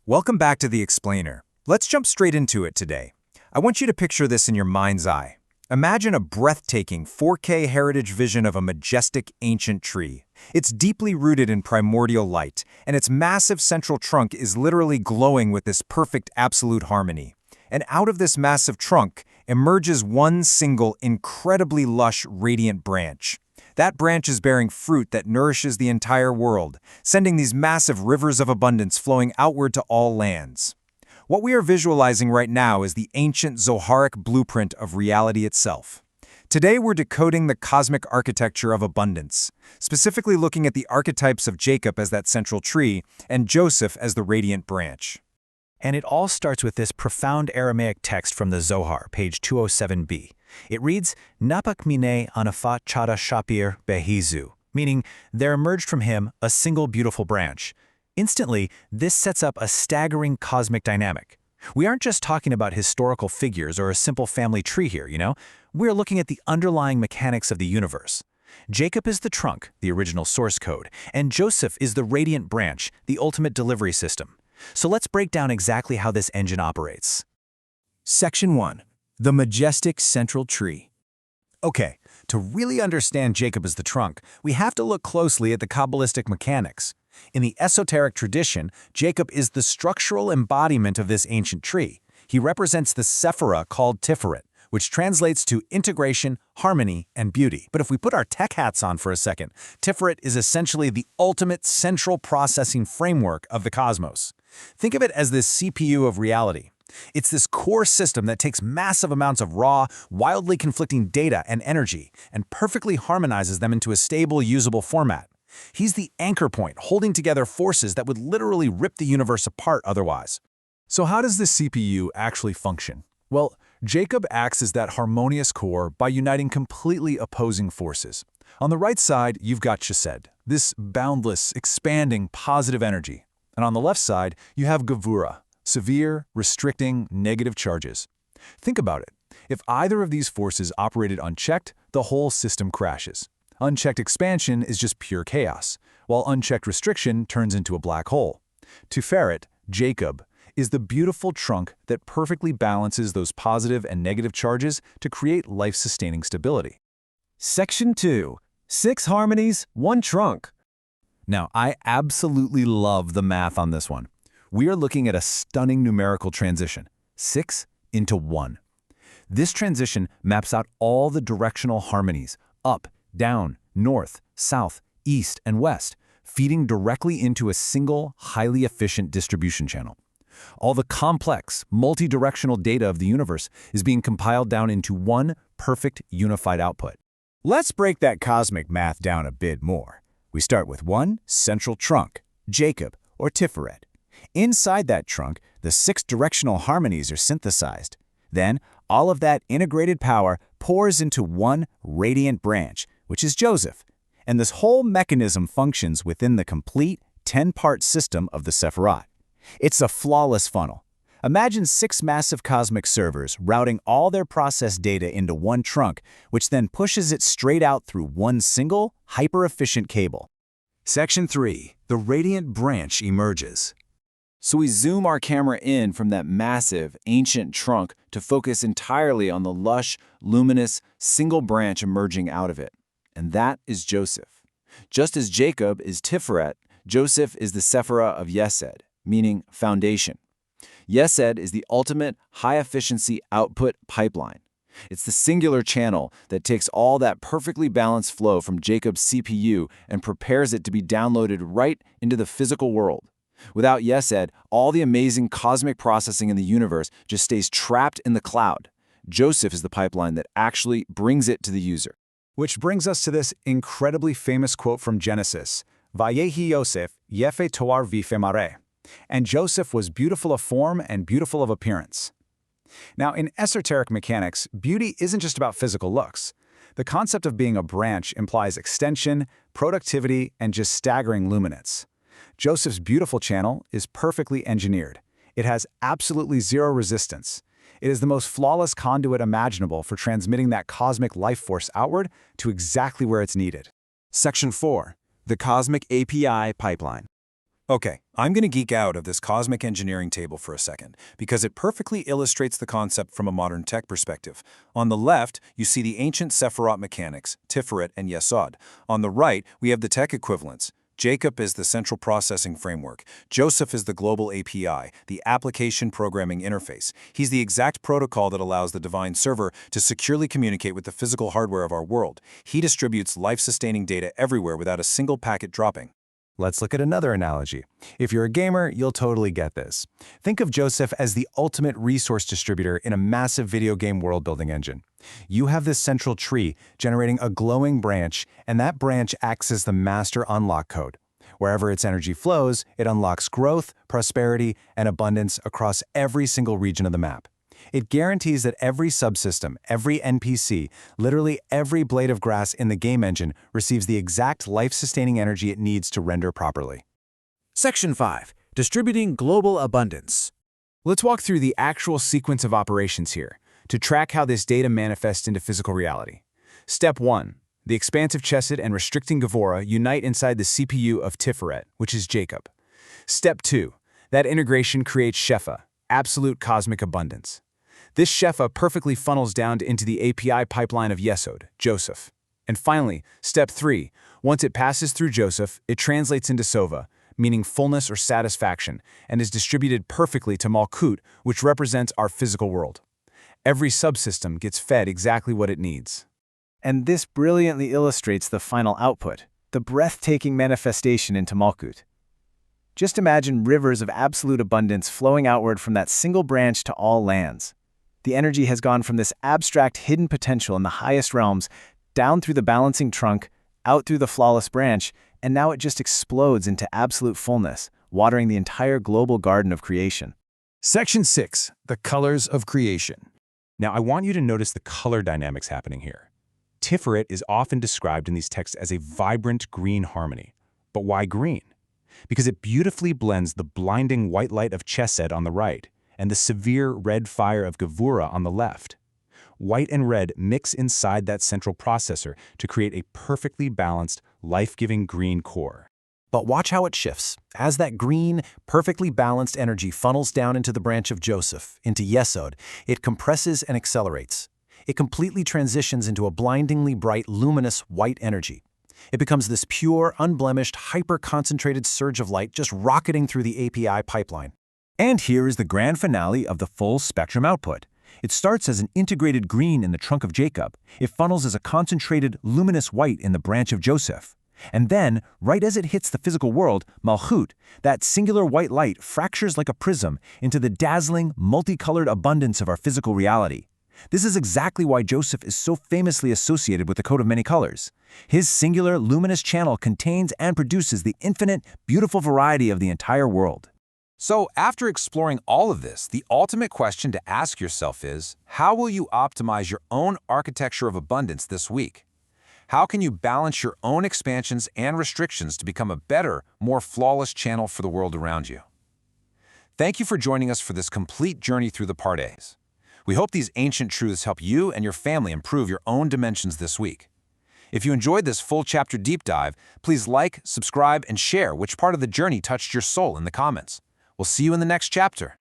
Welcome back to The Explainer. Let's jump straight into it today. I want you to picture this in your mind's eye. Imagine a breathtaking 4K heritage vision of a majestic ancient tree. It's deeply rooted in primordial light, and its massive central trunk is literally glowing with this perfect absolute harmony. And out of this massive trunk emerges one single, incredibly lush, radiant branch. That branch is bearing fruit that nourishes the entire world, sending these massive rivers of abundance flowing outward to all lands. What we are visualizing right now is the ancient Zoharic blueprint of reality itself. Today we're decoding the cosmic architecture of abundance, specifically looking at the archetypes of Jacob as that central tree and Joseph as the radiant branch. And it all starts with this profound Aramaic text from the Zohar, page 207b. It reads, Napak mine anafat chada shapir behizu, meaning there emerged from him a single beautiful branch. Instantly, this sets up a staggering cosmic dynamic. We aren't just talking about historical figures or a simple family tree here, We're looking at the underlying mechanics of the universe. Jacob is the trunk, the original source code, and Joseph is the radiant branch, the ultimate delivery system. So let's break down exactly how this engine operates. Section 1. The Majestic Central Tree. Okay, to really understand Jacob as the trunk, we have to look closely at the Kabbalistic mechanics. In the esoteric tradition, Jacob is the structural embodiment of this ancient tree. He represents the Sephirot called Tiferet, which translates to integration, harmony, and beauty. But if we put our tech hats on for a second, Tiferet is essentially the ultimate central processing framework of the cosmos. Think of it as this CPU of reality. It's this core system that takes massive amounts of raw, wildly conflicting data and energy and perfectly harmonizes them into a stable, usable format. He's the anchor point, holding together forces that would literally rip the universe apart otherwise. So how does this CPU actually function? Well, Jacob acts as that harmonious core by uniting completely opposing forces. On the right side, you've got Chesed, this boundless, expanding, positive energy. And on the left side, you have Gevurah, severe, restricting, negative charges. Think about it. If either of these forces operated unchecked, the whole system crashes. Unchecked expansion is just pure chaos, while unchecked restriction turns into a black hole. Tiferet, Jacob, is the beautiful trunk that perfectly balances those positive and negative charges to create life-sustaining stability. Section 2. 6 harmonies, 1 trunk. Now, I absolutely love the math on this one. We are looking at a stunning numerical transition, 6 into 1. This transition maps out all the directional harmonies, up, down, north, south, east, and west, feeding directly into a single, highly efficient distribution channel. All the complex, multi-directional data of the universe is being compiled down into one perfect, unified output. Let's break that cosmic math down a bit more. We start with one central trunk, Jacob, or Tiferet. Inside that trunk, the 6 directional harmonies are synthesized. Then, all of that integrated power pours into one radiant branch, which is Joseph. And this whole mechanism functions within the complete 10-part system of the Sephirot. It's a flawless funnel. Imagine 6 massive cosmic servers routing all their processed data into one trunk, which then pushes it straight out through one single, hyper-efficient cable. Section 3. The radiant branch emerges. So we zoom our camera in from that massive, ancient trunk to focus entirely on the lush, luminous, single branch emerging out of it. And that is Joseph. Just as Jacob is Tiferet, Joseph is the Sephirot of Chesed, meaning foundation. Chesed is the ultimate high-efficiency output pipeline. It's the singular channel that takes all that perfectly balanced flow from Jacob's CPU and prepares it to be downloaded right into the physical world. Without Chesed, all the amazing cosmic processing in the universe just stays trapped in the cloud. Joseph is the pipeline that actually brings it to the user. Which brings us to this incredibly famous quote from Genesis, Vayehi Yosef, Yefe Toar Vife Mare. And Joseph was beautiful of form and beautiful of appearance. Now, in esoteric mechanics, beauty isn't just about physical looks. The concept of being a branch implies extension, productivity, and just staggering luminance. Joseph's beautiful channel is perfectly engineered. It has absolutely zero resistance. It is the most flawless conduit imaginable for transmitting that cosmic life force outward to exactly where it's needed. Section 4. The Cosmic API Pipeline. Okay, I'm going to geek out of this cosmic engineering table for a second, because it perfectly illustrates the concept from a modern tech perspective. On the left, you see the ancient Sephirot mechanics, Tiferet and Yesod. On the right, we have the tech equivalents. Jacob is the central processing framework. Joseph is the global API, the application programming interface. He's the exact protocol that allows the divine server to securely communicate with the physical hardware of our world. He distributes life-sustaining data everywhere without a single packet dropping. Let's look at another analogy. If you're a gamer, you'll totally get this. Think of Joseph as the ultimate resource distributor in a massive video game world-building engine. You have this central tree generating a glowing branch, and that branch acts as the master unlock code. Wherever its energy flows, it unlocks growth, prosperity, and abundance across every single region of the map. It guarantees that every subsystem, every NPC, literally every blade of grass in the game engine receives the exact life-sustaining energy it needs to render properly. Section 5. Distributing Global Abundance. Let's walk through the actual sequence of operations here to track how this data manifests into physical reality. Step 1. The expansive Chesed and restricting Gevurah unite inside the CPU of Tiferet, which is Jacob. Step 2. That integration creates Shefa, absolute cosmic abundance. This Shefa perfectly funnels down into the API pipeline of Yesod, Joseph. And finally, step 3. Once it passes through Joseph, it translates into Sova, meaning fullness or satisfaction, and is distributed perfectly to Malkut, which represents our physical world. Every subsystem gets fed exactly what it needs. And this brilliantly illustrates the final output, the breathtaking manifestation into Malkut. Just imagine rivers of absolute abundance flowing outward from that single branch to all lands. The energy has gone from this abstract hidden potential in the highest realms, down through the balancing trunk, out through the flawless branch, and now it just explodes into absolute fullness, watering the entire global garden of creation. Section 6. The colors of creation. Now, I want you to notice the color dynamics happening here. Tiferet is often described in these texts as a vibrant green harmony. But why green? Because it beautifully blends the blinding white light of Chesed on the right and the severe red fire of Gevurah on the left. White and red mix inside that central processor to create a perfectly balanced, life-giving green core. But watch how it shifts. As that green, perfectly balanced energy funnels down into the branch of Joseph, into Yesod, it compresses and accelerates. It completely transitions into a blindingly bright, luminous white energy. It becomes this pure, unblemished, hyper-concentrated surge of light just rocketing through the API pipeline. And here is the grand finale of the full spectrum output. It starts as an integrated green in the trunk of Jacob. It funnels as a concentrated, luminous white in the branch of Joseph. And then, right as it hits the physical world, Malchut, that singular white light fractures like a prism into the dazzling, multicolored abundance of our physical reality. This is exactly why Joseph is so famously associated with the coat of many colors. His singular, luminous channel contains and produces the infinite, beautiful variety of the entire world. So, after exploring all of this, the ultimate question to ask yourself is, how will you optimize your own architecture of abundance this week? How can you balance your own expansions and restrictions to become a better, more flawless channel for the world around you? Thank you for joining us for this complete journey through the Part A's. We hope these ancient truths help you and your family improve your own dimensions this week. If you enjoyed this full chapter deep dive, please like, subscribe, and share which part of the journey touched your soul in the comments. We'll see you in the next chapter.